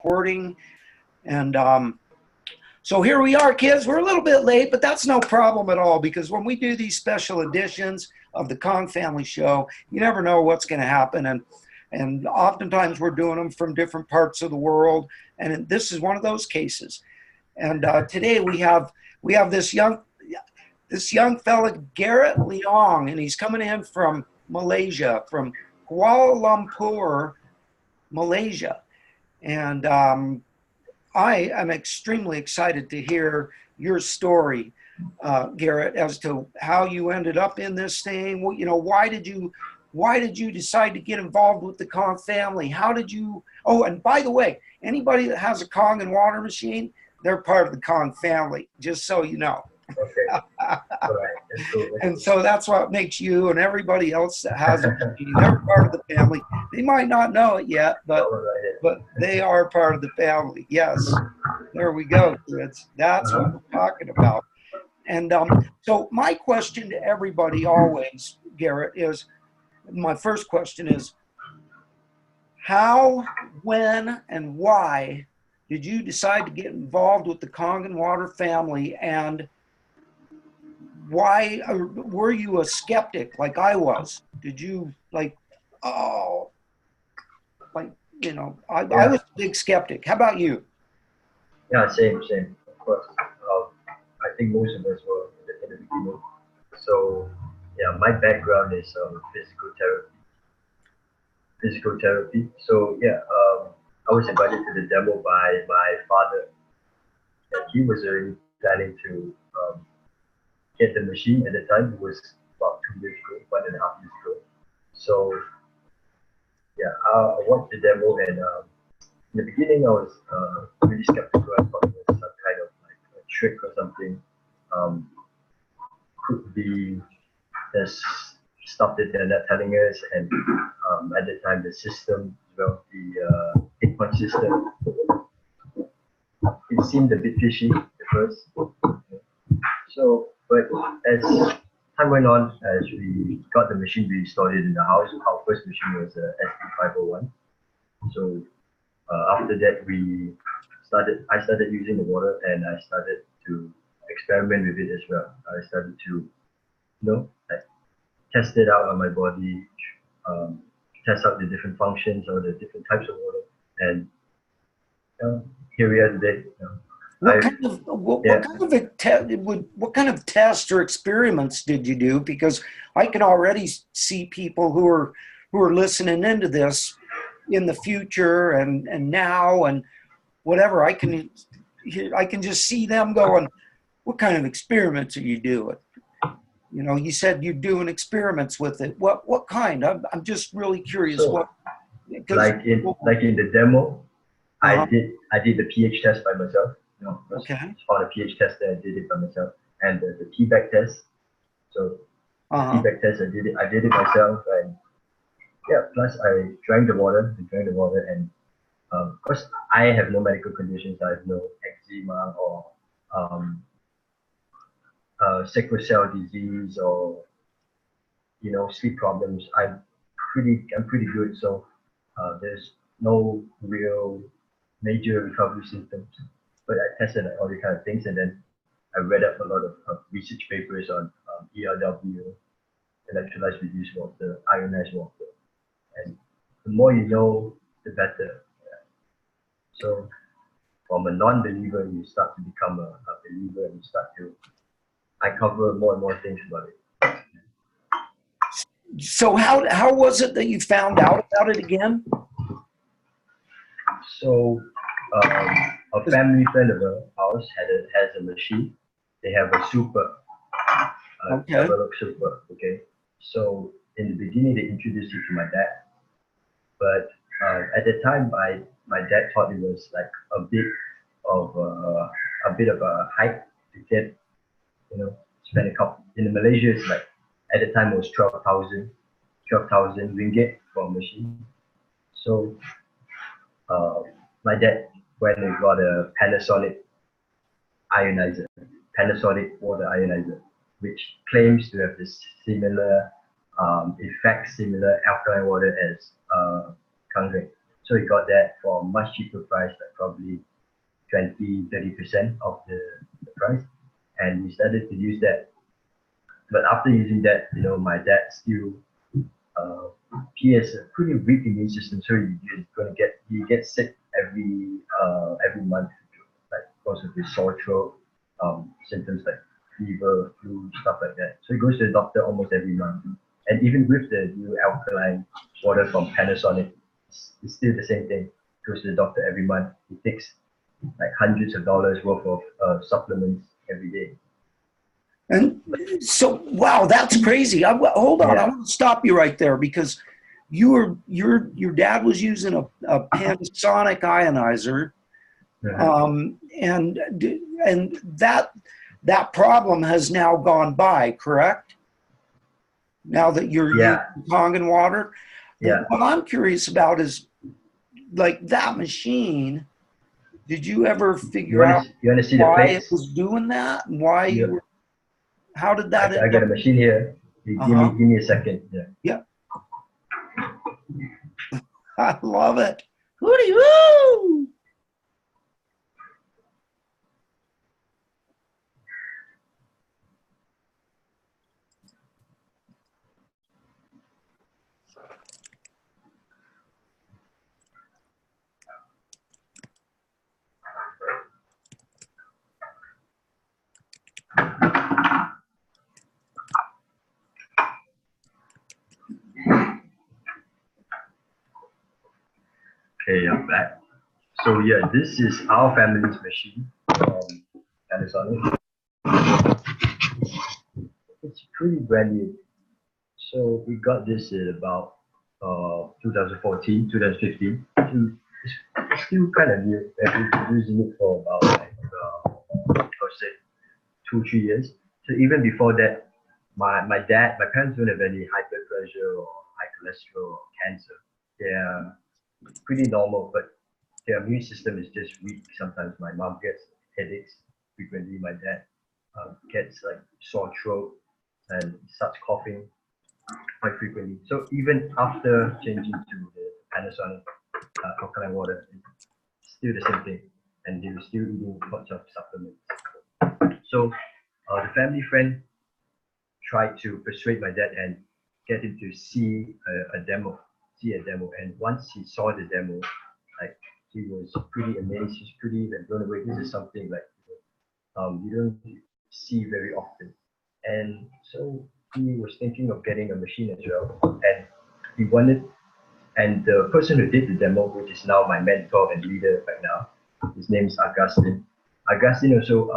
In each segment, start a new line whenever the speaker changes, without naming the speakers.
recording. And so here we are, kids. We're a little bit late, but that's no problem at all, because when we do these special editions of the Kong Family Show, you never know what's going to happen. And oftentimes we're doing them from different parts of the world. And this is one of those cases. And today we have this young fella, Garrett Leong, and he's coming in from Malaysia, from Kuala Lumpur, Malaysia. And I am extremely excited to hear your story, Garrett, as to how you ended up in this thing. You know, why did you decide to get involved with the Kong family? How did you? Oh, and by the way, anybody that has a Kong and water machine, they're part of the Kong family. Just so you know.
Okay. All right. That's cool.
And so that's what makes you and everybody else that has a machine, they're part of the family. They might not know it yet, but they are part of the family. Yes. There we go, kids. That's what we're talking about. And so my question to everybody always, Garrett, is, my first question is, how, when, and why did you decide to get involved with the Kong and Water family? And why were you a skeptic like I was? Did you I was a big skeptic. How about you?
Yeah, same. Of course. I think most of us were in the beginning. So, yeah, my background is physical therapy. So, yeah, I was invited to the demo by my father. And he was already planning to get the machine at the time. It was about 2 years ago, 1.5 years ago. So, yeah, I watched the demo, and in the beginning I was really skeptical. I thought it was some kind of like a trick or something. Could be there's stuff that they're not telling us, and at the time the system, well, the 8-point system, it seemed a bit fishy at first. So, but as time went on, as we got the machine, we installed it in the house. Our first machine was a SD501. So after that, I started using the water, and I started to experiment with it as well. I started to, test it out on my body, test out the different functions or the different types of water, and here we are today.
What kind of tests or experiments did you do? Because I can already see people who are listening into this in the future and now and whatever. I can just see them going, what kind of experiments are you doing? You know, you said you're doing experiments with it. What kind? I'm just really curious.
So, like in the demo, I did the pH test by myself.
Okay.
It's found a pH test that I did it by myself, and the T-bag test. So the T-bag test, I did it myself, and yeah. Plus, I drank the water, and of course, I have no medical conditions. I have no eczema or sickle cell disease or sleep problems. I'm pretty good. So there's no real major recovery symptoms. But I tested all these kind of things, and then I read up a lot of research papers on ERW, electrolyte reduced water, ionized water, and the more you know, the better. Yeah. So from a non-believer, you start to become a believer, and I cover more and more things about it.
So how was it that you found out about it again?
So a family friend of ours has a machine. They have a super, developed super. Okay. So in the beginning, they introduced it to my dad, but at the time, my dad thought it was like a bit of a hike to get, spend a couple. In Malaysia, it's like at the time it was 12,000 ringgit for a machine. So my dad went and got a Panasonic water ionizer, which claims to have this similar effect, similar alkaline water as Kangen. So he got that for a much cheaper price, like probably 20-30% of the price. And we started to use that. But after using that, my dad still, he has a pretty weak immune system, so he gets sick every month, like because of his sore throat, symptoms like fever, flu, stuff like that. So he goes to the doctor almost every month. And even with the new alkaline water from Panasonic, it's still the same thing. Goes to the doctor every month. He takes like hundreds of dollars worth of supplements every day.
And so, wow, that's crazy. Hold on,
Yeah.
I want to stop you right there because your dad was using a Panasonic ionizer, and that problem has now gone by, correct? Now that you're using Kangen water.
Yeah.
What I'm curious about is, like, that machine. Did you ever figure out
you wanna see
why
the plates?
it was doing that and why you were? How did that?
I got a machine here. Give me a second. Yeah.
Yeah. I love it. HooDeeHooo!
Okay, I'm back. So yeah, this is our family's machine from Panasonic. It's pretty brand new. So we got this in about 2014, 2015. It's still kind of new. We've been using it for about say 2-3 years. So even before that, my parents don't have any high blood pressure or high cholesterol or cancer. They're pretty normal, but their immune system is just weak. Sometimes my mom gets headaches frequently. My dad gets like sore throat and starts coughing quite frequently. So even after changing to the Panasonic alkaline water, it's still the same thing, and they were still eating lots of supplements. So the family friend tried to persuade my dad and get him to see a demo, and once he saw the demo, like he was pretty amazed. He's pretty like blown away. This is something like you don't see very often, and so he was thinking of getting a machine as well, and he wanted. And the person who did the demo, which is now my mentor and leader right now, his name is Augustine. Augustine also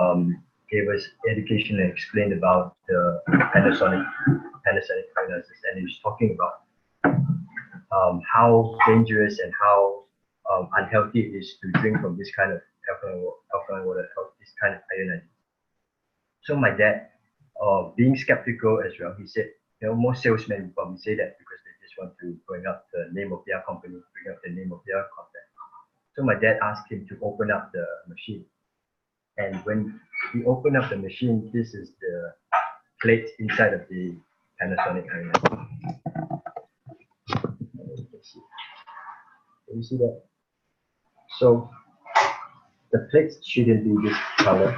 gave us education and explained about the Panasonic finances, and he was talking about how dangerous and how unhealthy it is to drink from this kind of alkaline water, this kind of iodine. So my dad, being skeptical as well, he said, most salesmen would probably say that because they just want to bring up the name of their company, bring up the name of their contact. So my dad asked him to open up the machine. And when he opened up the machine, this is the plate inside of the Panasonic ionizer. Can you see that? So the plate shouldn't be this color.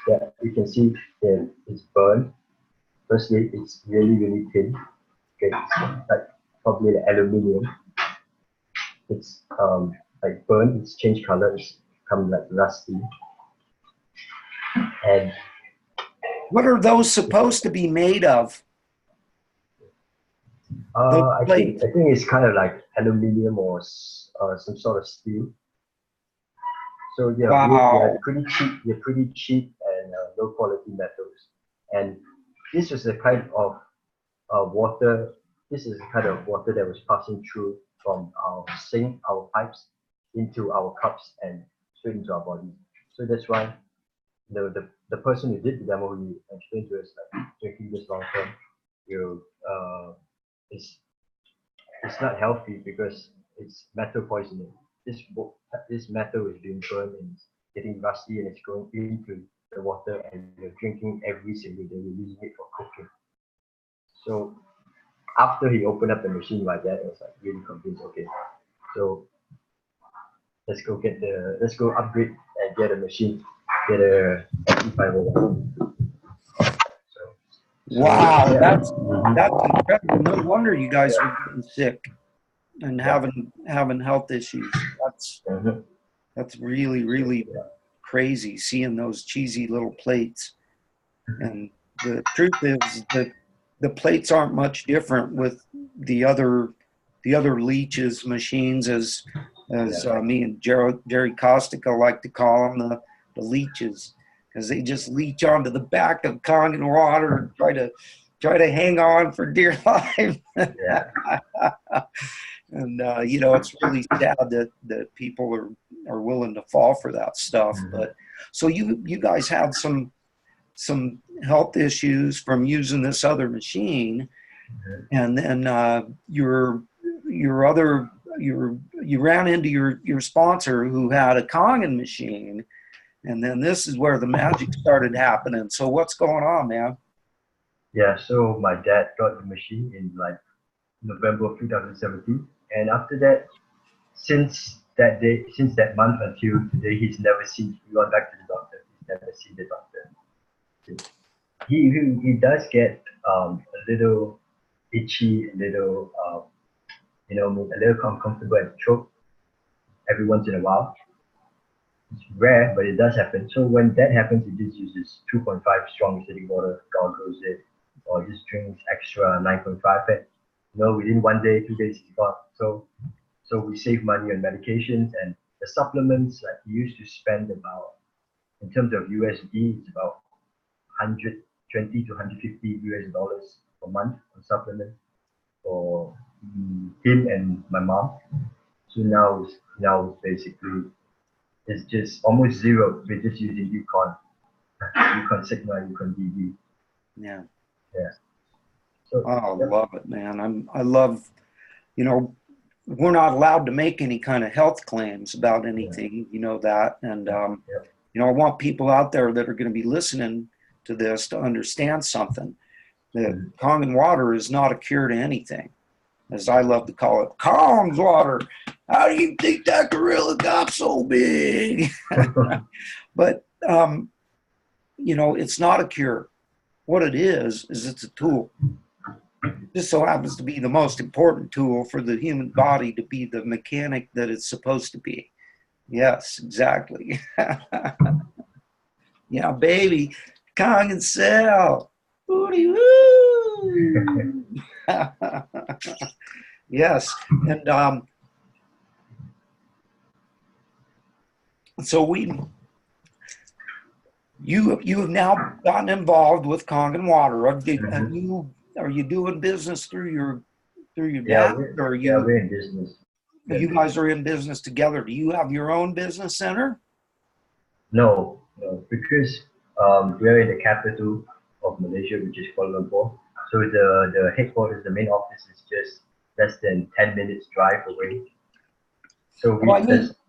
Yeah, you can see that it's burned. Firstly, it's really thin. Okay, it's like probably like aluminium. It's like burned. It's changed color. It's become like rusty. And
what are those supposed to be made of?
I think it's kind of like aluminium or some sort of steel. So yeah, they're pretty cheap. They're pretty cheap and low quality metals. And this was the kind of water. This is the kind of water that was passing through from our sink, our pipes, into our cups and straight into our body. So that's why the person who did the demo, he explained to us that drinking this long term, it's not healthy because it's metal poisoning. This metal is being burned and it's getting rusty and it's going into the water and you're drinking every single day. You're using it for cooking. So after he opened up the machine, my dad was like really convinced. Okay, so let's go upgrade and get a machine, get a 501.
Wow,
Yeah.
that's incredible. No wonder you guys were getting sick and having health issues. That's really, really crazy seeing those cheesy little plates. And the truth is that the plates aren't much different with the other leeches machines, as me and Jerry Costico like to call them, the leeches, because they just leech onto the back of Kangen water and try to hang on for dear life.
Yeah.
And you know, it's really sad that people are willing to fall for that stuff. But so you guys had some health issues from using this other machine, and then you ran into your sponsor who had a Kangen machine, and then this is where the magic started happening. So what's going on, man?
Yeah, so my dad got the machine in like November of 2017, and after that, since that month until today, he's never seen. He gone back to the doctor. He's never seen the doctor. He does get a little itchy, a little a little uncomfortable at the throat every once in a while. It's rare, but it does happen. So when that happens, he just uses 2.5 strong acidic water, gargles it, or just drinks extra 9.5. And within 1 day, 2 days, he's gone. So we save money on medications and the supplements. Like he used to spend about, in terms of USD, it's about 120 to 150 US dollars per month on supplements for him and my mom. So now basically it's just almost zero. We're just using Yukon Sigma, Yukon DB.
Yeah.
So,
I love it, man. I love, you know, we're not allowed to make any kind of health claims about anything, you know that. And, you know, I want people out there that are going to be listening to this to understand something, that Kangen water is not a cure to anything, as I love to call it. Kong's water. How do you think that gorilla got so big? But, you know, it's not a cure. What it is it's a tool. This so happens to be the most important tool for the human body to be the mechanic that it's supposed to be. Yes, exactly. Yeah, baby. Kangen cell. HooDeeHooo. Yes. And so you have now gotten involved with Kangen water. Are you doing business through your dad?
We're in business.
You guys are in business together. Do you have your own business center?
No, because we're in the capital of Malaysia, which is Kuala Lumpur. So the headquarters, the main office is just less than 10 minutes drive away. So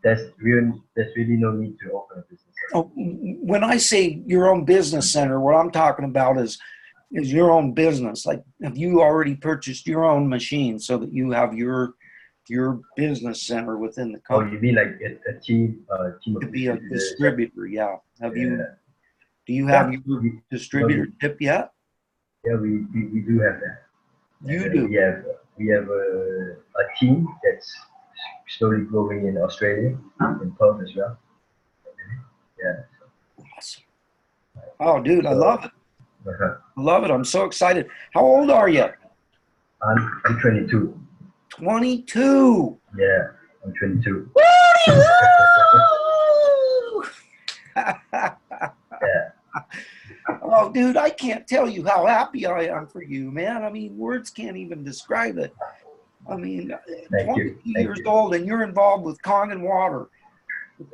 there's really no need to open a business center.
When I say your own business center, what I'm talking about is your own business. Like, have you already purchased your own machine so that you have your business center within the company?
Oh, you mean like a team of
to be a distributor? Yeah. Do you have your distributorship yet?
Yeah, we do have that.
You do.
We have a team that's slowly growing in Australia, in Perth as well. Yeah.
Awesome. Oh, dude, I love it. I love it. I'm so excited. How old are you?
I'm 22.
22.
Yeah, I'm 22. Yeah.
Oh, dude, I can't tell you how happy I am for you, man. I mean, words can't even describe it. I mean, 22 years old, and you're involved with Kangen water.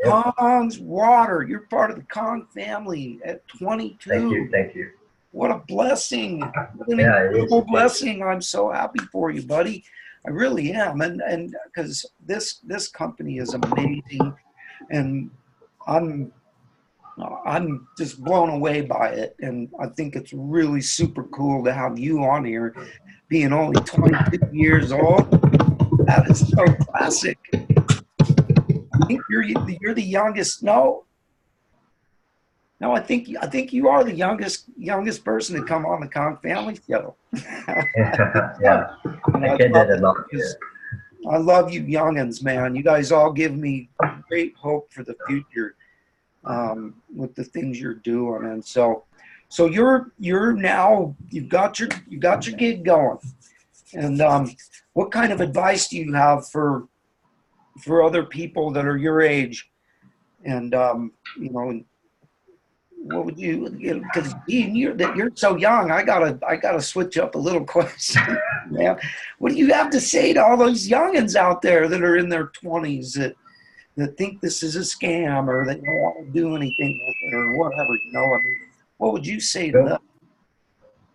Kong's water. You're part of the Kong family at 22.
Thank you.
What a blessing. What an incredible blessing. I'm so happy for you, buddy. I really am. And because this company is amazing, and I'm just blown away by it. And I think it's really super cool to have you on here, being only 22 years old. That is so classic. think you're the youngest. No, no, I think you are the youngest person to come on the Kong Family Show.
Yeah,
And
I
I
get
love
that a
it
lot.
because I love you youngins, man. You guys all give me great hope for the future with the things you're doing. And so you're now you've got your gig going. And what kind of advice do you have for other people that are your age? And what would you? Because you're so young, I gotta switch up a little question, man. What do you have to say to all those youngins out there that are in their 20s that think this is a scam or they don't want to do anything with it or whatever? I mean, what would you say to them?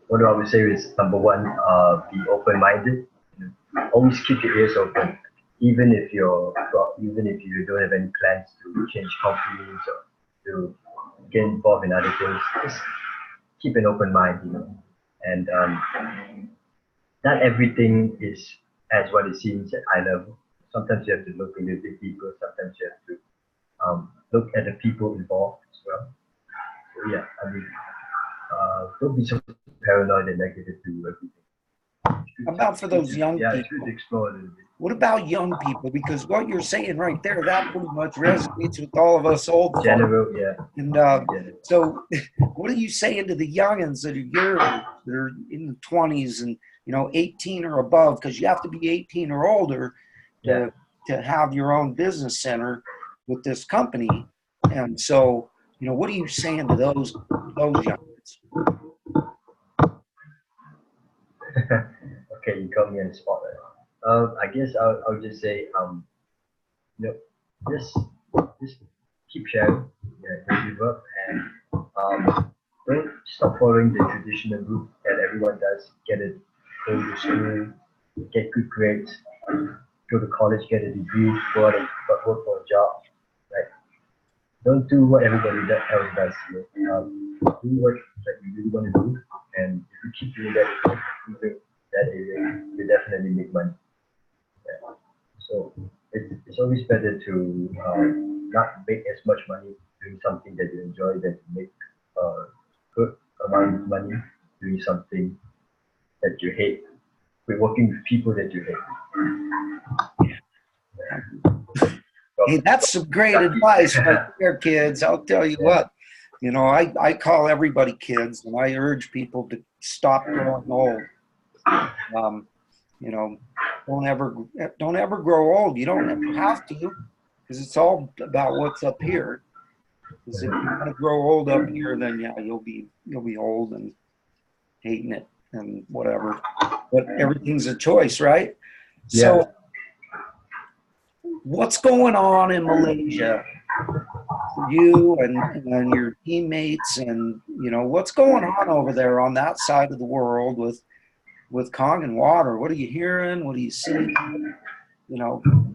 Well, what I would say is number one, be open-minded. Always keep your ears open, even if you don't have any plans to change companies or to get involved in other things. Just keep an open mind. And not everything is as what it seems at eye level. Sometimes you have to look a little bit deeper. Sometimes you have to look at the people involved as well. So yeah, I mean, don't be so paranoid and negative to everything.
How about for those young
Yeah, it's good to
people?
explore a little bit.
What about young people? Because what you're saying right there, that pretty much resonates with all of us old folks.
General, yeah.
And
Yeah.
so, what are you saying to the youngins that are your age, that are in the 20s and 18 or above? Because you have to be 18 or older
Yeah.
to have your own business center with this company. And so, what are you saying to those youngins?
Okay, you got me on the spot. I guess I'll just say, you know, just just keep sharing, yeah, don't give up, and don't stop following the traditional route that everyone does. Go to school, get good grades, go to college, get a degree, go out and work for a job. Like, don't do what else does. Do what that you really want to do, and if you keep doing that, that area, you definitely make money. Yeah. So it's always better to not make as much money doing something that you enjoy than to make a good amount of money doing something that you hate. We're working with people that you hate.
Hey, that's some great advice right there, kids. I'll tell you what. I call everybody kids, and I urge people to stop growing old. Um, you know, don't ever grow old. You don't ever have to, because it's all about what's up here. Because if you want to grow old up here, then yeah, you'll be old and hating it and whatever. But everything's a choice, right?
Yeah.
So, what's going on in Malaysia for you and your teammates, and what's going on over there on that side of the world with Kong and water? What are you hearing? What are you seeing?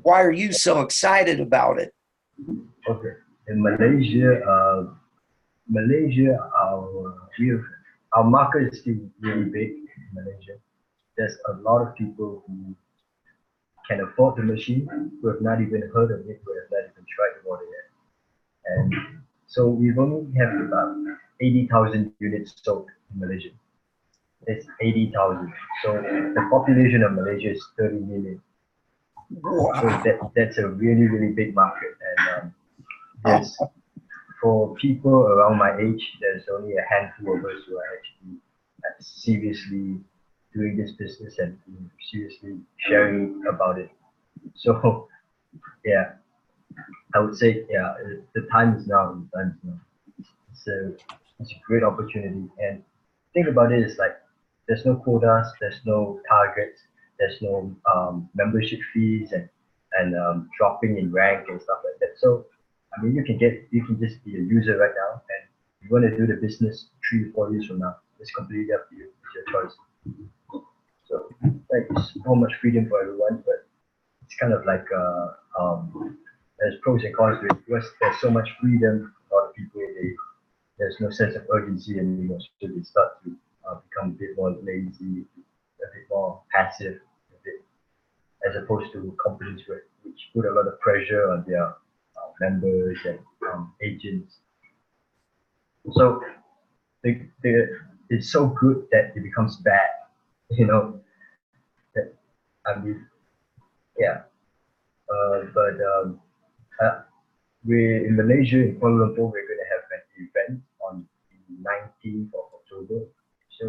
Why are you so excited about it?
Okay. In Malaysia, our market is still really big in Malaysia. There's a lot of people who can afford the machine, who have not even heard of it, who have not even tried the water yet. And so we've only have about 80,000 units sold in Malaysia. It's 80,000. So the population of Malaysia is 30 million.
Wow.
So that's a really, really big market. And there's, for people around my age, there's only a handful of us who are actually seriously doing this business and seriously sharing about it. So yeah, I would say yeah, the time is now. The time is now. It's a great opportunity. And think about it is like there's no quotas, there's no targets, there's no membership fees and dropping in rank and stuff like that. So I mean, you can just be a user right now, and you want to do the business 3 or 4 years from now. It's completely up to you. It's your choice. So like it's so much freedom for everyone, but it's kind of like there's pros and cons to it because there's so much freedom. A lot of people there's no sense of urgency anymore, so they start to become a bit more lazy, a bit more passive, as opposed to companies which put a lot of pressure on their members and agents. So it's so good that it becomes bad, you know. I mean, yeah. But we're in Malaysia, in Kuala Lumpur, we're going to have an event on the 19th of October. So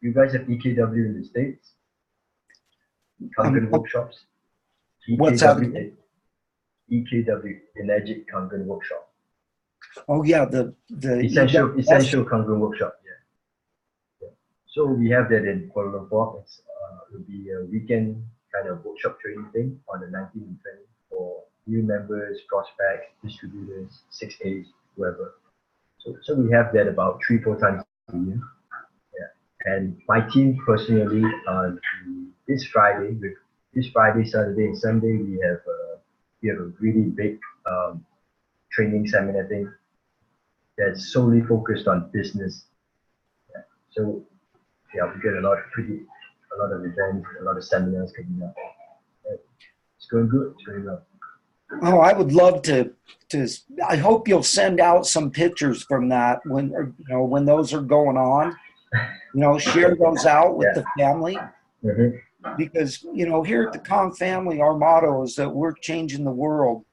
you guys have EKW in the States? Kangen workshops?
What's that?
EKW, Energetic Kangen workshop.
Oh yeah, the
essential Kangen workshop. Yeah. So we have that in Kuala Lumpur. It'll be a weekend kind of workshop training thing on the 19th and 20th for new members, prospects, distributors, 6As, whoever. So we have that about 3-4 times a year. Yeah. And my team personally, this Friday, Saturday, and Sunday, we have a really big training seminar thing that's solely focused on business. Yeah. So yeah, we get a lot of events, a lot of seminars coming up. It's going good. It's going well.
Oh, I would love to. I hope you'll send out some pictures from that when those are going on. Share those out with the family.
Mm-hmm.
Because here at the Kong family, our motto is that we're changing the world,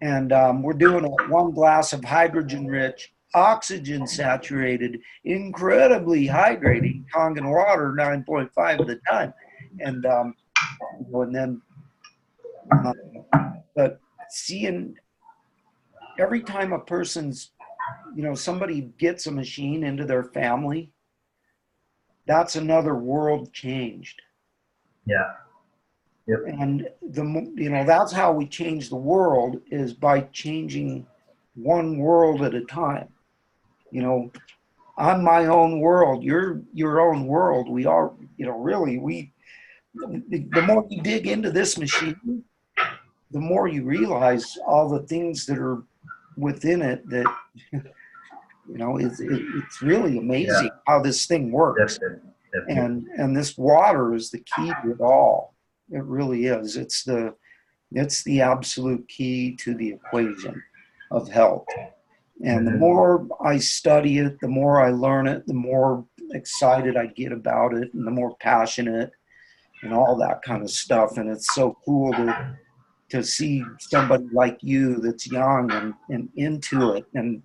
and we're doing it one glass of hydrogen-rich, oxygen-saturated, incredibly hydrating Kangen water, 9.5 at a time, and then. But seeing every time a person's, somebody gets a machine into their family, that's another world changed.
Yeah. Yep.
And that's how we change the world, is by changing one world at a time. I'm my own world, you're your own world. We are, really, the more you dig into this machine, the more you realize all the things that are within it that, it's really amazing how this thing works.
Definitely.
And this water is the key to it all. It really is. It's the absolute key to the equation of health. And the more I study it, the more I learn it, the more excited I get about it, and the more passionate and all that kind of stuff. And it's so cool to see somebody like you that's young and into it and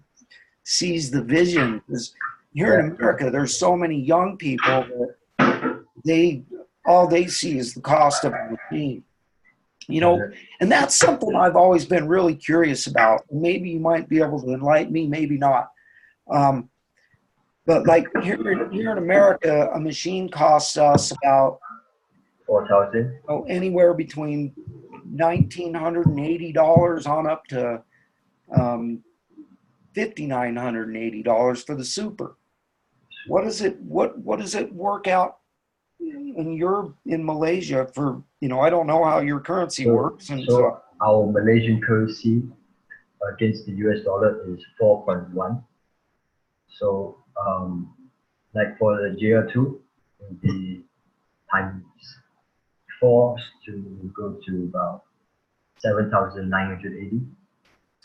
sees the vision. Because here in America, there's so many young people that all they see is the cost of a machine. And that's something I've always been really curious about. Maybe you might be able to enlighten me, maybe not. But like here in America, a machine costs us about
$4,000.
Anywhere between $1,980 on up to $5,980 for the super. What does it work out when you're in Malaysia for? I don't know how your currency works. And
so our Malaysian currency against the US dollar is 4.1. So like for the JR2, it would be times 4 to go to about 7,980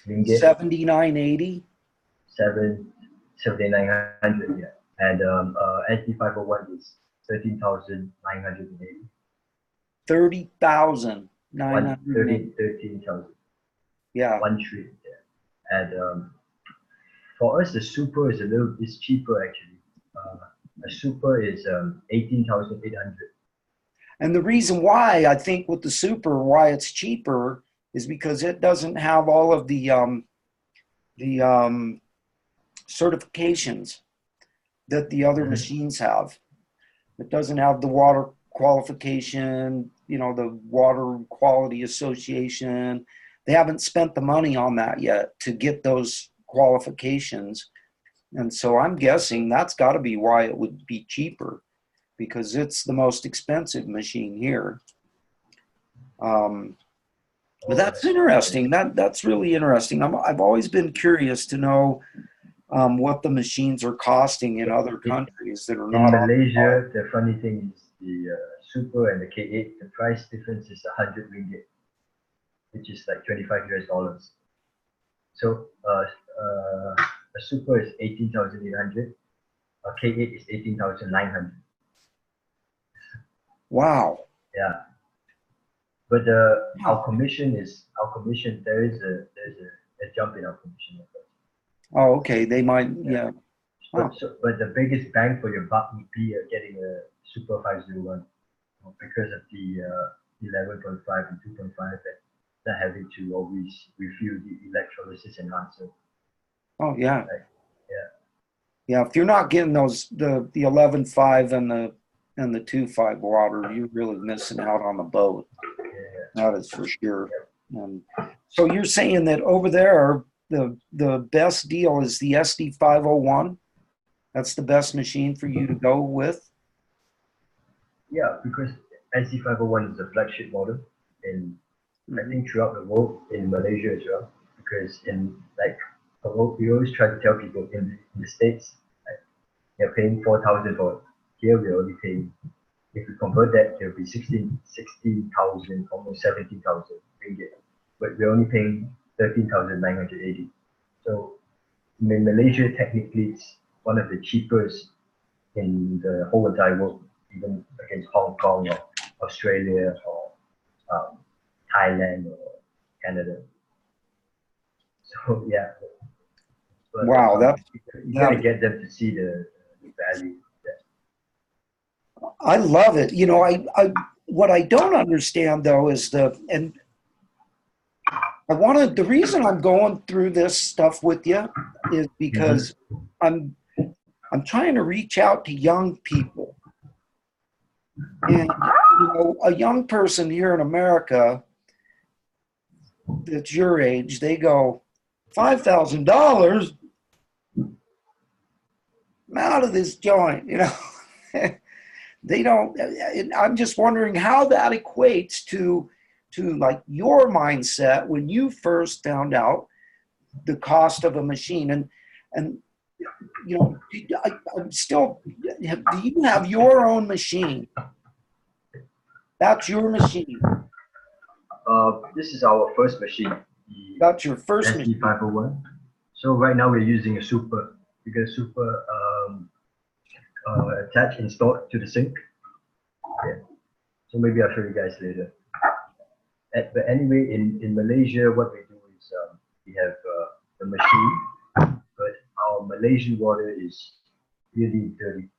ringgit.
7,980.
7,900, yeah. And ST501 is 13,980.
30,900.
13,000.
Yeah.
1 tree. Yeah. And for us, the super is cheaper actually. A super is 18,800.
And the reason why I think with the super, why it's cheaper, is because it doesn't have all of the certifications that the other machines have. It doesn't have the water qualification, the Water Quality Association. They haven't spent the money on that yet to get those qualifications. And so I'm guessing that's got to be why it would be cheaper, because it's the most expensive machine here. But that's interesting. That's really interesting. I've always been curious to know what the machines are costing in other countries that are not.
In Malaysia, the funny thing is the Super and the K8, the price difference is 100 ringgit. which is like 25 US dollars. So a super is 18,800. A K8 is 18,900.
Wow.
Yeah. But our commission. There is a jump in our commission.
Oh, okay. They might, yeah.
But, but the biggest bang for your buck would be getting a Super 501 because of the 11.5 and 2.5 and not having to always refuel the electrolysis enhancer.
Oh, yeah.
Right? Yeah.
Yeah. If you're not getting those, the 11.5 and the 2.5 water, you're really missing out on the boat.
Yeah.
That is for sure. And so you're saying that over there, the best deal is the SD501? That's the best machine for you to go with?
Yeah, because SD501 is the flagship model, and I think throughout the world, in Malaysia as well. Because in like we always try to tell people in the States, like, they're paying 4,000 for it. Here we're only paying, if we convert that, it'll be 16,000, almost 17,000 ringgit. But we're only paying 13,980. So in Malaysia, technically, it's one of the cheapest in the whole entire world, even against Hong Kong or Australia or Thailand or Canada. So yeah. But,
Wow,
you gotta get them to see the value.
I love it. You know, I what I don't understand though is the reason I'm going through this stuff with you is because I'm trying to reach out to young people. And you know, a young person here in America that's your age, they go, $5,000? I'm out of this joint, you know. They don't. I'm just wondering how that equates to like your mindset when you first found out the cost of a machine, and you know, I'm still. Do you have your own machine? That's your machine.
This is our first machine.
That's your first machine.
SD501. So right now we're using a super. We got a super attached, installed to the sink. Yeah. So maybe I'll show you guys later. But anyway, in Malaysia, what we do is we have the machine, but our Malaysian water is really dirty.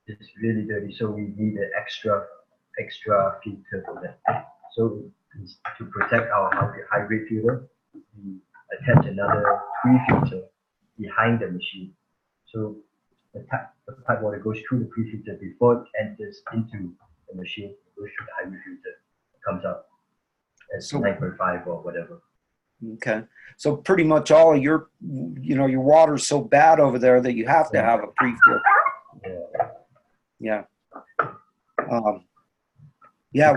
It's really dirty, so we need an extra filter for that. So to protect our high-grade filter, we attach another pre-filter behind the machine. So the pipe water goes through the pre-filter before it enters into the machine. It goes through the high-grade filter, it comes out as 9.5 or whatever.
Okay, so pretty much all of your, you know, your water's so bad over there that you have to have a pre-filter. Yeah. Yeah.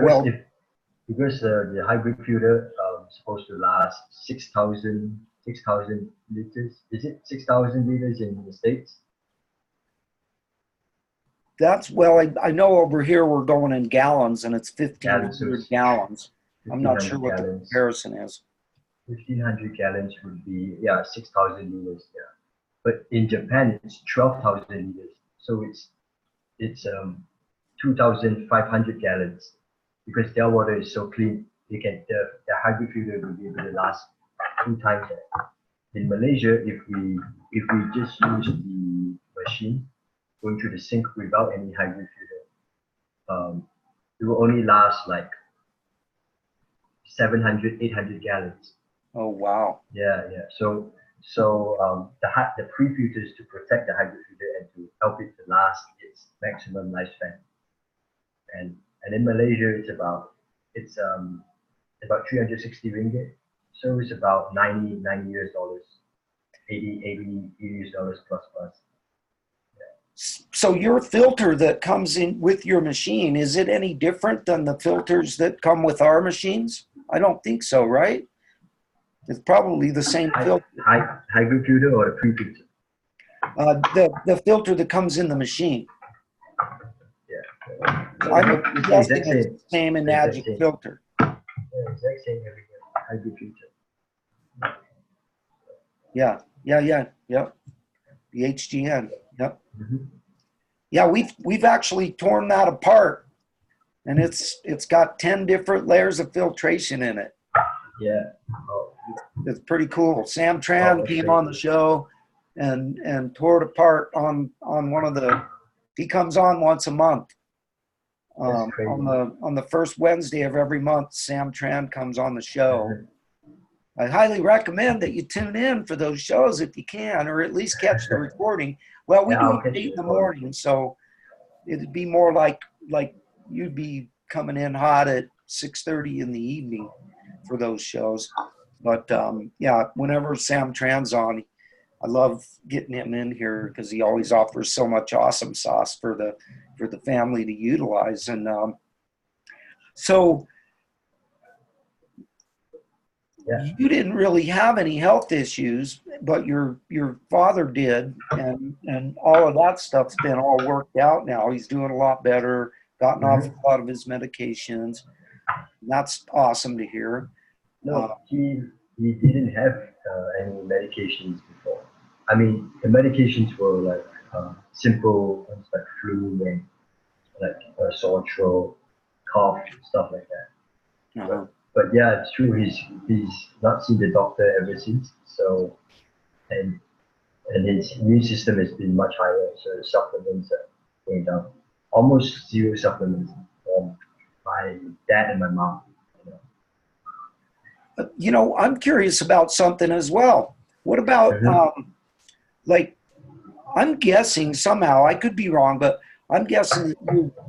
Because the hybrid filter is supposed to last 6,000 liters. Is it 6,000 liters in the States?
That's, well, I know over here we're going in gallons and it's 1,500 gallons. I'm not sure what the comparison is.
1,500 gallons would be, yeah, 6,000 liters. Yeah. But in Japan, it's 12,000 liters. So it's 2,500 gallons. Because their water is so clean, the hybrid filter will be able to last 2 times that. In Malaysia, if we just use the machine going through the sink without any hybrid filter, it will only last like 700, 800 gallons.
Oh wow!
Yeah. So the pre-filter is to protect the hybrid filter and to help it to last its maximum lifespan. And in Malaysia, it's about 360 ringgit. So it's about 90 US dollars, 80 US dollars plus. Yeah.
So your filter that comes in with your machine, is it any different than the filters that come with our machines? I don't think so, right? It's probably the same filter.
Hybrid filter or the pre-filter?
The filter that comes in the machine.
Yeah.
I'm guessing it's the same in Magic filter.
Yeah, exact same everywhere. hybrid filter.
Yeah. The HGN. Yep.
Mm-hmm.
Yeah, we've actually torn that apart, and it's got 10 different layers of filtration in it.
Yeah. Oh,
It's pretty cool. Sam Tran came on the show and tore it apart on one of the. He comes on once a month. On the first Wednesday of every month, Sam Tran comes on the show. I highly recommend that you tune in for those shows if you can, or at least catch the recording. Well, we do it at 8 in the morning, so it'd be more like you'd be coming in hot at 6:30 in the evening for those shows. But yeah, whenever Sam Tran's on, I love getting him in here because he always offers so much awesome sauce for the family to utilize. And so you didn't really have any health issues, but your father did, and all of that stuff's been all worked out now. He's doing a lot better, gotten off a lot of his medications. That's awesome to hear.
No, he didn't have any medications before. I mean, the medications were like simple ones like flu and like a sore throat, cough, stuff like that.
Uh-huh.
But yeah, it's true. He's not seen the doctor ever since. So and his immune system has been much higher. So the supplements are going down. Almost zero supplements from my dad and my mom.
You know, I'm curious about something as well. What about like, I'm guessing somehow, I could be wrong, but I'm guessing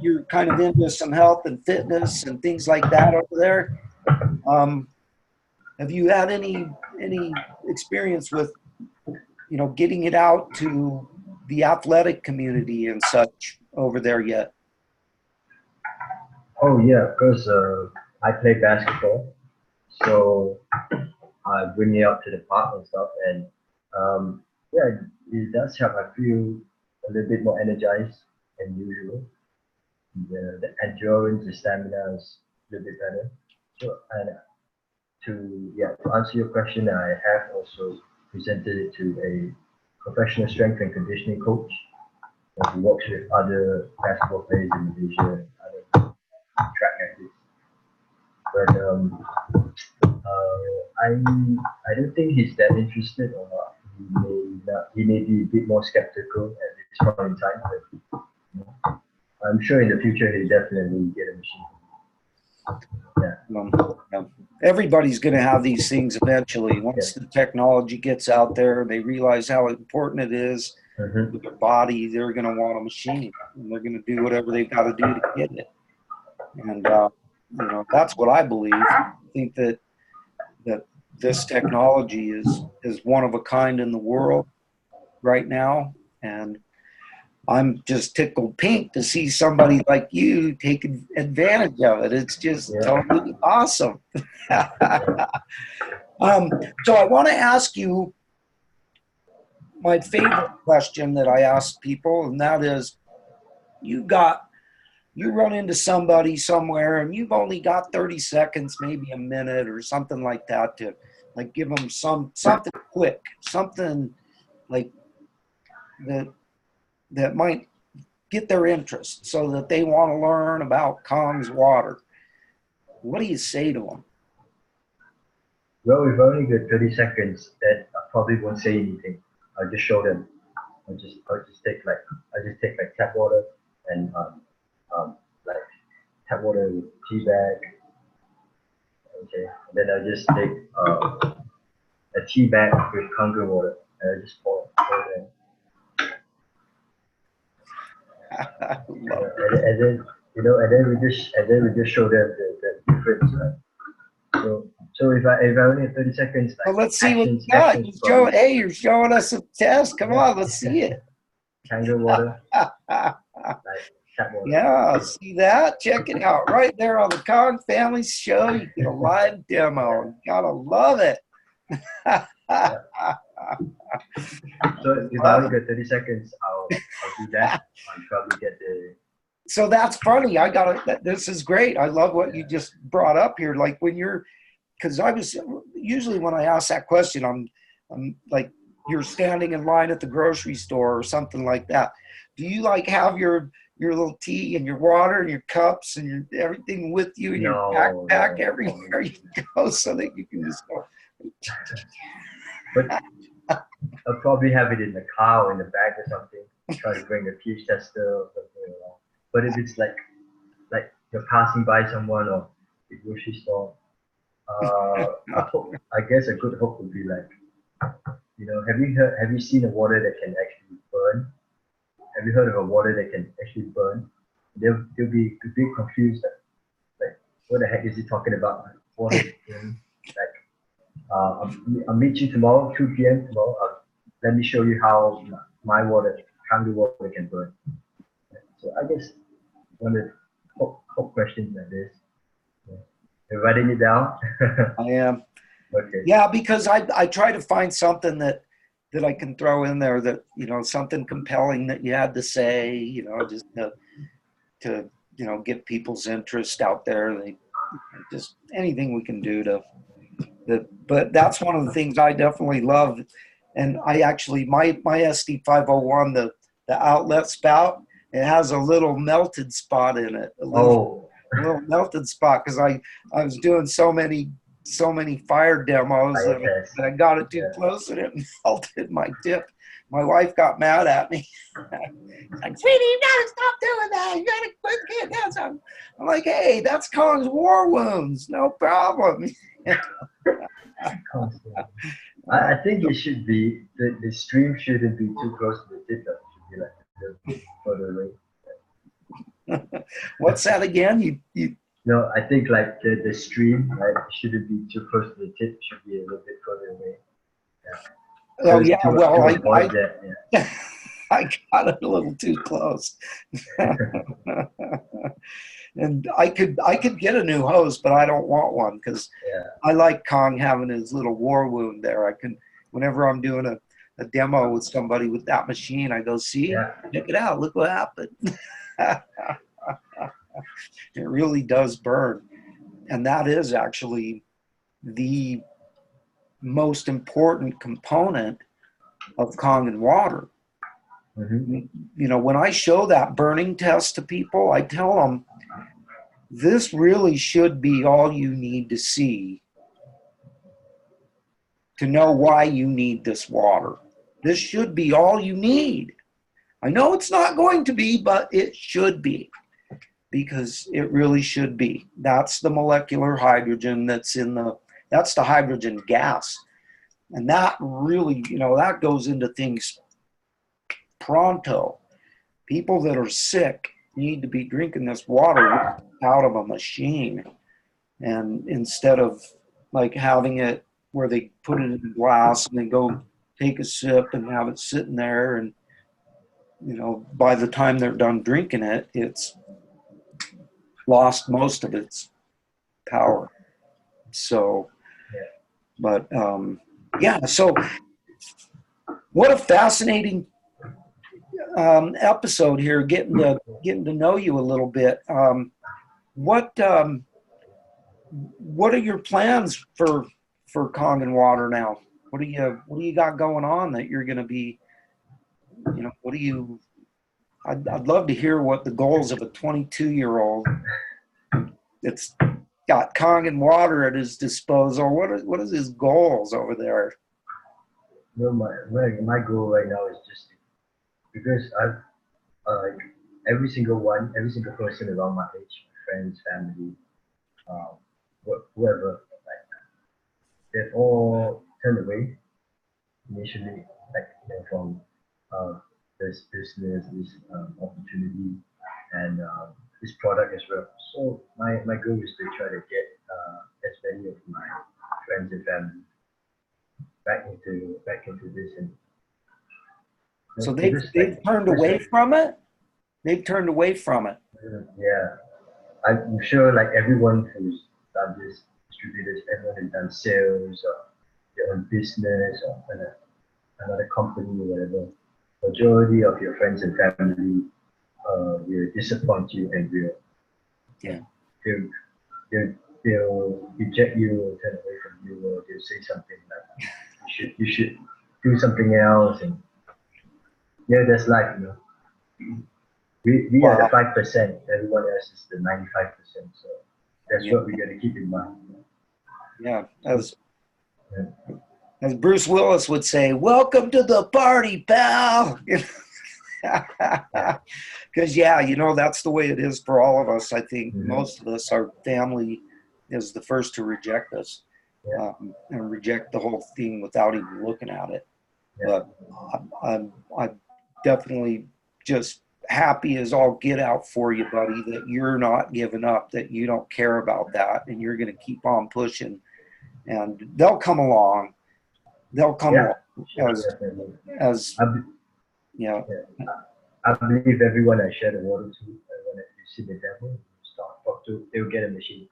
you're kind of into some health and fitness and things like that over there. Have you had any experience with, you know, getting it out to the athletic community and such over there yet?
Oh yeah, because I play basketball, so I bring it up to the park and stuff, and yeah, it does help. I feel a little bit more energized than usual. The endurance, the stamina is a little bit better. So, and to answer your question, I have also presented it to a professional strength and conditioning coach who works with other basketball players in Malaysia and other track athletes. But I don't think he's that interested, or he may be a bit more skeptical at this point in time. But I'm sure in the future he'll definitely get a machine.
Yeah. Everybody's going to have these things eventually. Once the technology gets out there, they realize how important it is with their body. They're going to want a machine, and they're going to do whatever they've got to do to get it. And you know, that's what I believe. I think that this technology is one of a kind in the world right now, and I'm just tickled pink to see somebody like you take advantage of it. It's just totally awesome. So I want to ask you my favorite question that I ask people, and that is, you run into somebody somewhere and you've only got 30 seconds, maybe a minute or something like that, to like give them something quick, something like that might get their interest so that they want to learn about Kong's water. What do you say to them?
Well, we've only got 30 seconds. That I probably won't say anything. I'll just show them. I'll just take like tap water and like tap water with tea bag. Okay, and then I'll just take a tea bag with Kong water and I just pour it in. And then we just show them the difference, right? So if I only have 30 seconds, like,
well, let's see what you got. You're showing us a test. Come on, let's see it.
Kangaroo water. Like tap water.
Yeah, see that? Check it out right there on the Kong Family Show. You get a live demo. You gotta love it.
So if I only get 30 seconds, I'll do that. I'll probably get the.
So that's funny. This is great. I love what you just brought up here. Like when you're because I was usually when I ask that question, I'm like, you're standing in line at the grocery store or something like that. Do you like have your little tea and your water and your cups and your everything with you in your backpack
no.
everywhere you go so that you can just go?
But I'll probably have it in the car or in the bag or something. Try to bring a pH tester or something along. But if it's like you're passing by someone or the grocery store, I guess a good hope would be like, have you seen a water that can actually burn? Have you heard of a water that can actually burn? They'll be a bit confused, like what the heck is he talking about? Water burn? Like, I'll meet you tomorrow, 2 p.m. tomorrow. Let me show you how my water, hungry water can burn. So I guess one of the hope questions like this. You're writing it down?
I am.
Okay.
Yeah, because I try to find something that I can throw in there that, something compelling that you had to say, just to get people's interest out there. Just anything we can do but that's one of the things I definitely love. And I actually, my SD501, the outlet spout, it has a little melted spot in it. A little melted spot, because I was doing so many fire demos and I got it too close and it melted my tip. My wife got mad at me. Like, sweetie, you gotta stop doing that. You gotta quit getting that. I'm like, hey, that's Kong's war wounds. No problem.
I think it should be, the stream shouldn't be too close to the tip. It should be like a little further away.
What's that again? You
No, I think like the stream, right, shouldn't be too close to the tip. It should be a little bit further away. Yeah.
Oh yeah, well
yeah.
I got it a little too close. And I could get a new hose, but I don't want one because I like Kong having his little war wound there. I can, whenever I'm doing a demo with somebody with that machine, I go, see, check it out, look what happened. It really does burn. And that is actually the most important component of Kong and water.
Mm-hmm.
When I show that burning test to people, I tell them, this really should be all you need to see to know why you need this water. This should be all you need. I know it's not going to be, but it should be, because it really should be. That's the molecular hydrogen that's that's the hydrogen gas. And that really, that goes into things pronto. People that are sick need to be drinking this water out of a machine, and instead of like having it where they put it in a glass and then go take a sip and have it sitting there, and by the time they're done drinking it, it's lost most of its power. So but so what a fascinating episode here, getting to know you a little bit. What are your plans for Kong and Water now? What do you got going on that you're going to be? What do you? I'd love to hear what the goals of a 22-year-old that's got Kong and Water at his disposal. What is his goals over there?
Well, my goal right now is just because I've like every single person around my age, friends, family, whoever, like they've all turned away initially, like from this business, this opportunity, and this product as well. So my goal is to try to get as many of my friends and family back into this. And
so they've turned away from it. They've turned away from it.
Yeah, I'm sure like everyone who's done this, distributors, everyone who's done sales or their own business or another company or whatever, majority of your friends and family will disappoint you and will they'll reject you or turn away from you, or they'll say something like you should do something else. And yeah, that's life, you know. We are the
Wow.
5%. Everyone else is the 95%. So that's
Yeah.
what we got to keep in mind.
Yeah.
So, yeah.
As Bruce Willis would say, welcome to the party, pal.
Yeah.
Because, yeah, you know, that's the way it is for all of us. I think
Mm-hmm.
most of us, our family is the first to reject us,
Yeah.
and reject the whole thing without even looking at it.
Yeah.
But I'm definitely just happy as all get out for you, buddy, that you're not giving up, that you don't care about that, and you're going to keep on pushing. And they'll come along. They'll come
Yeah.
along
Sure.
as,
Definitely.
as
I, be-
you know,
yeah. I believe everyone I share the water to, when you see the devil, you start talk to, they'll get a machine.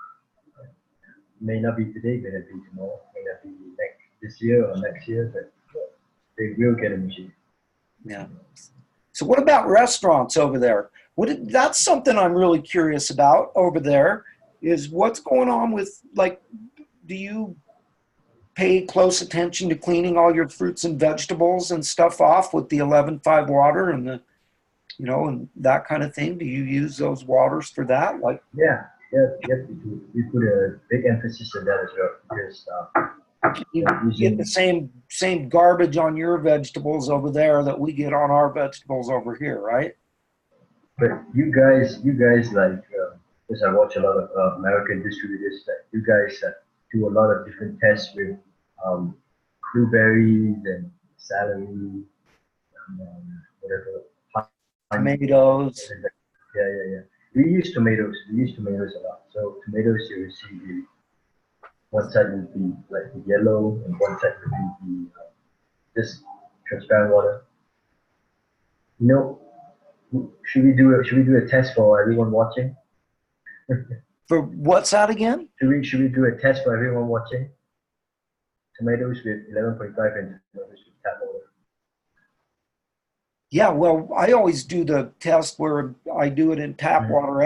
May not be today, may not be tomorrow, may not be next this year or next year, but they will get a machine.
yeah. So what about restaurants over there? That's something I'm really curious about over there is what's going on with, like, do you pay close attention to cleaning all your fruits and vegetables and stuff off with the 11.5 water and the, you know, and that kind of thing? Do you use those waters for that? Like,
Yeah, yeah, yes, we do. We put a big emphasis on that as well because
you get the
using.
same garbage on your vegetables over there that we get on our vegetables over here, right?
But you guys like, because I watch a lot of American distributors, that you guys do a lot of different tests with um, blueberries and celery, and, whatever.
Tomatoes.
Yeah, yeah, yeah. We use tomatoes. We use tomatoes a lot. So tomatoes, you will see one side will be like the yellow, and one side will be this transparent water. You know, should we do a test for everyone watching?
For what's that again?
Should we do a test for everyone watching? Tomatoes with 11.5 and tomatoes with tap water.
Yeah, well, I always do the test where I do it in tap
Mhm.
water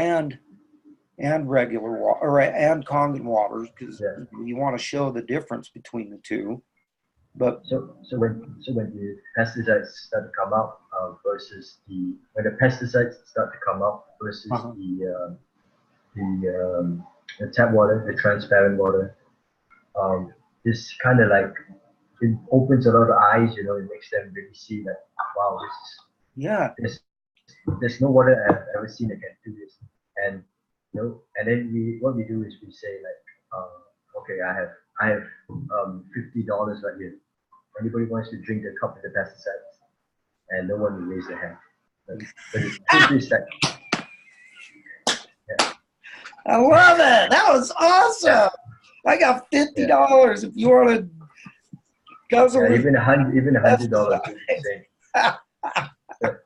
and regular water or and Kangen waters because
Yeah.
you want to show the difference between the two. But
So when the pesticides start to come out versus when the pesticides start to come out versus
uh
the tap water, the transparent water, um, this kind of like it opens a lot of eyes. You know, it makes them really see that wow,
yeah,
this there's no water I've ever seen that can do this. And and then what we do is we say like, okay, I have $50 right here. Anybody wants to drink the cup of the pesticides, and no one will raise their hand. But the truth is that yeah,
I love it. That was
yeah,
awesome. I got fifty
yeah,
dollars if you want to guzzle
yeah,
this
even $100
pesticide.
is the same. But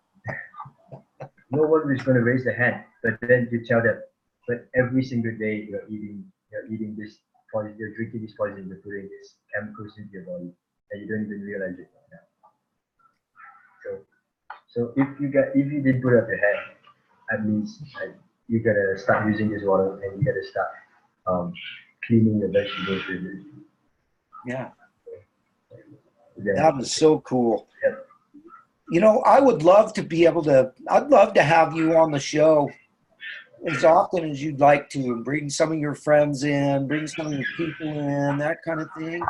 no one is going to raise their hand. But then you tell them, but every single day you're eating this poison, you're drinking this poison, you're putting these chemicals into your body, and you don't even realize it right now. So if you didn't put up your hand, that means you gotta start using this water and you gotta start um, cleaning the vegetables with it.
Yeah,
Then,
that was so cool.
yeah,
You know, I would love to be able to. I'd love to have you on the show as often as you'd like to, and bring some of your friends in, bring some of your people in, that kind of thing.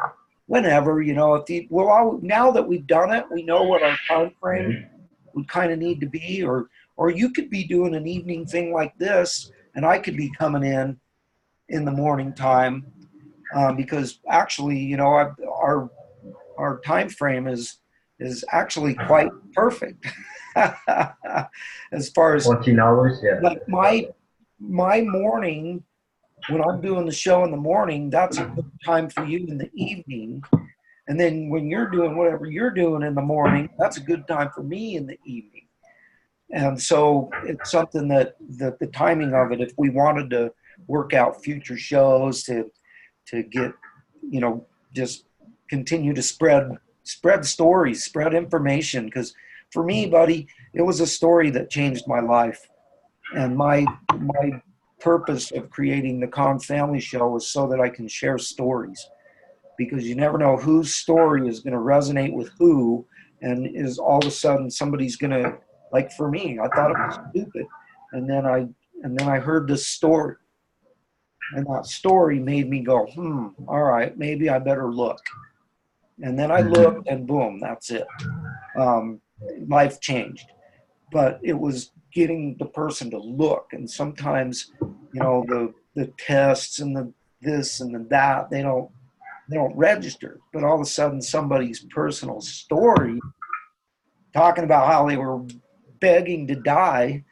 Whenever, you know, if you, well, now that we've done it, we know what our time frame
mhm.
would kind of need to be, or you could be doing an evening thing like this, and I could be coming in the morning time, because actually, you know, our time frame is actually quite perfect as far as
14 hours, yeah,
like
that's about
my morning when I'm doing the show in the morning, that's a good time for you in the evening. And then when you're doing whatever you're doing in the morning, that's a good time for me in the evening. And so it's something that the timing of it, if we wanted to work out future shows to get, you know, just continue to spread stories, spread information. Because for me, buddy, it was a story that changed my life. And my purpose of creating the Kong Family Show was so that I can share stories, because you never know whose story is going to resonate with who, and is all of a sudden somebody's going to, like for me, I thought it was stupid, and then I heard this story, and that story made me go, all right, maybe I better look. And then I looked, and boom, that's it. Life changed. But it was getting the person to look. And sometimes, you know, the tests and the this and the that, they don't register. But all of a sudden, somebody's personal story, talking about how they were begging to die,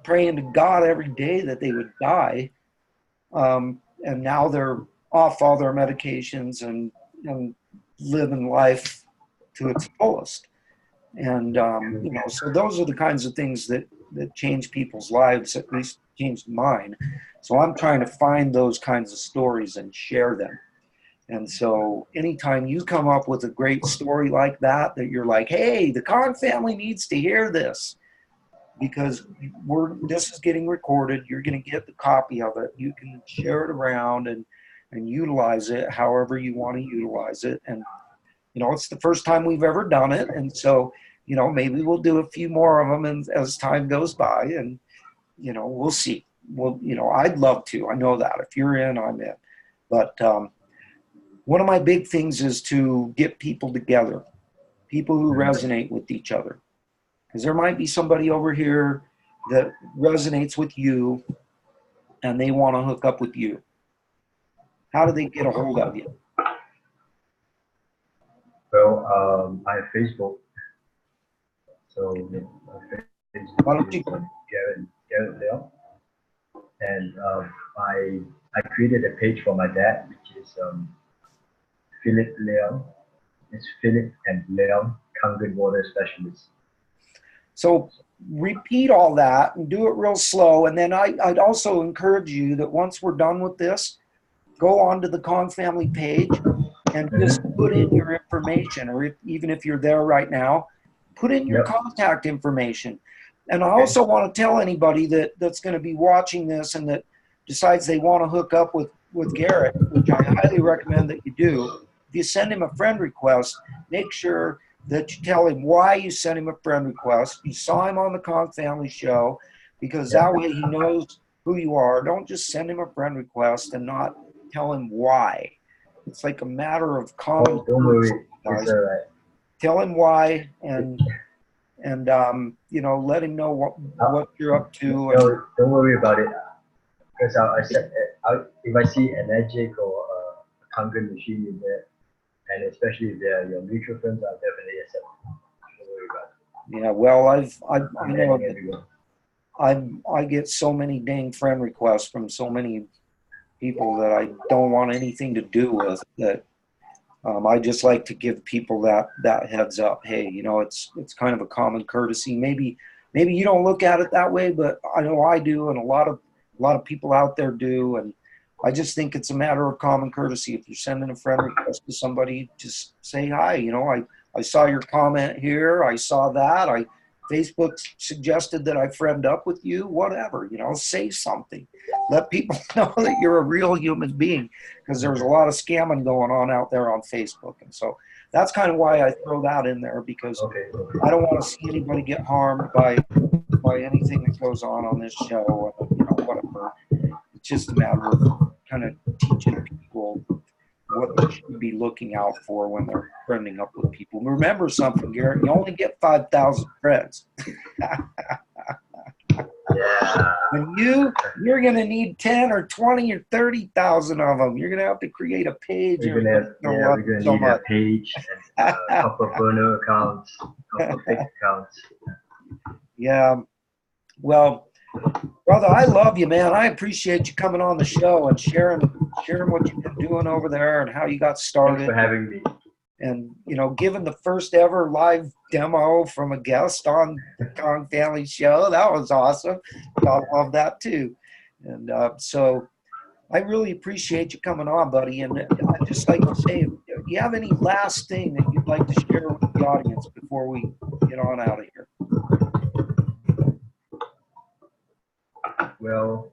praying to God every day that they would die, and now they're off all their medications and living life to its fullest. And you know, so those are the kinds of things that change people's lives, at least changed mine. So I'm trying to find those kinds of stories and share them. And so anytime you come up with a great story like that you're like, hey, the Kong family needs to hear this, because this is getting recorded, you're going to get the copy of it, you can share it around and utilize it however you want to utilize it. And you know, it's the first time we've ever done it, and so, you know, maybe we'll do a few more of them and as time goes by, and you know, we'll see. Well, you know, I'd love to. I know that if you're in, I'm in. But one of my big things is to get people together, people who resonate with each other, because there might be somebody over here that resonates with you, and they want to hook up with you. How do they get a hold of you?
Well, I have Facebook. So Facebook
Why don't you
is Garrett Leong. And I created a page for my dad, which is Philip Leong. It's Philip and Leong, Kangen Water Specialist.
So repeat all that and do it real slow. And then I'd also encourage you that once we're done with this, go on to the Kong family page and just put in your information, or even if you're there right now, put in your contact information. And I also want to tell anybody that's going to be watching this and that decides they want to hook up with Garrett, which I highly recommend that you do. If you send him a friend request, make sure that you tell him why you sent him a friend request. You saw him on the Kong Family Show, because that way he knows who you are. Don't just send him a friend request and not tell him why. It's like a matter of common
sense. Don't worry,
guys.
it's all right.
Tell him why, and you know, let him know what you're up to.
No, don't worry about it. Because if I see an Magic or a Kangen machine in there, and especially if they're your mutual friends, I'll definitely accept it. Don't worry about it.
Yeah, well, I know that I get so many dang friend requests from so many people that I don't want anything to do with, that I just like to give people that heads up. Hey, you know, it's kind of a common courtesy. Maybe you don't look at it that way, but I know I do, and a lot of people out there do. And I just think it's a matter of common courtesy. If you're sending a friend request to somebody, just say hi. You know, I saw your comment here. I saw that. Facebook suggested that I friend up with you, whatever, you know, say something. Let people know that you're a real human being, because there's a lot of scamming going on out there on Facebook. And so that's kind of why I throw that in there, because I don't want to see anybody get harmed by anything that goes on this show, you know, whatever. It's just a matter of kind of teaching people what they should be looking out for when they're friending up with people. Remember something, Garrett, you only get 5,000 friends.
Yeah.
And you're going to need 10 or 20 or 30,000 of them. You're going to have to create a page.
We're going to need a page and couple burner accounts, couple fake accounts.
Yeah. Well, brother, I love you, man. I appreciate you coming on the show and sharing what you've been doing over there and how you got started.
Thanks for having me.
And, you know, giving the first ever live demo from a guest on the Kong Family Show. That was awesome. I love that too. And so I really appreciate you coming on, buddy. And I'd just like to say, do you have any last thing that you'd like to share with the audience before we get on out of here?
Well,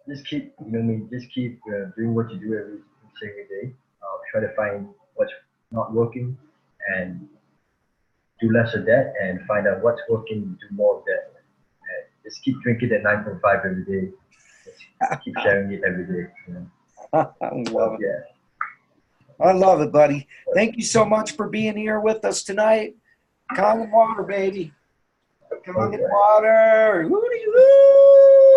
just keep, you know, what I mean, just keep doing what you do every single day. Try to find what's not working and do less of that, and find out what's working, do more of that. And just keep drinking that 9.5 every day. Just keep sharing it every day. You know?
I love it.
Yeah.
I love it, buddy. Thank you so much for being here with us tonight. Kangen water, baby. Kangen water. Hootie-hoo!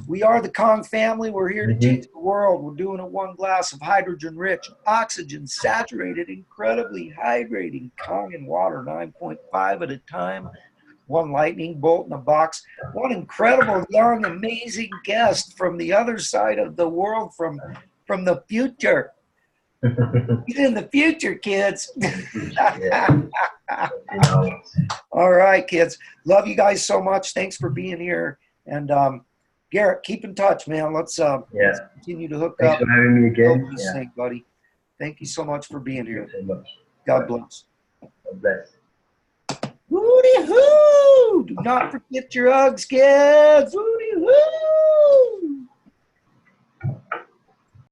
We are the Kong family. We're here to change the world. We're doing it one glass of hydrogen-rich, oxygen-saturated, incredibly hydrating Kangen water, 9.5 at a time. One lightning bolt in a box. One incredible, young, amazing guest from the other side of the world, from the future. He's in the future, kids. All right, kids. Love you guys so much. Thanks for being here. And Garrett, keep in touch, man. Let's continue to hook
Thanks
up.
Thanks for having me again.
This thing, buddy. Thank you so much for being here.
So much.
God bless.
God bless.
HooDeeHooo! Do not forget your Uggs, kids. HooDeeHooo!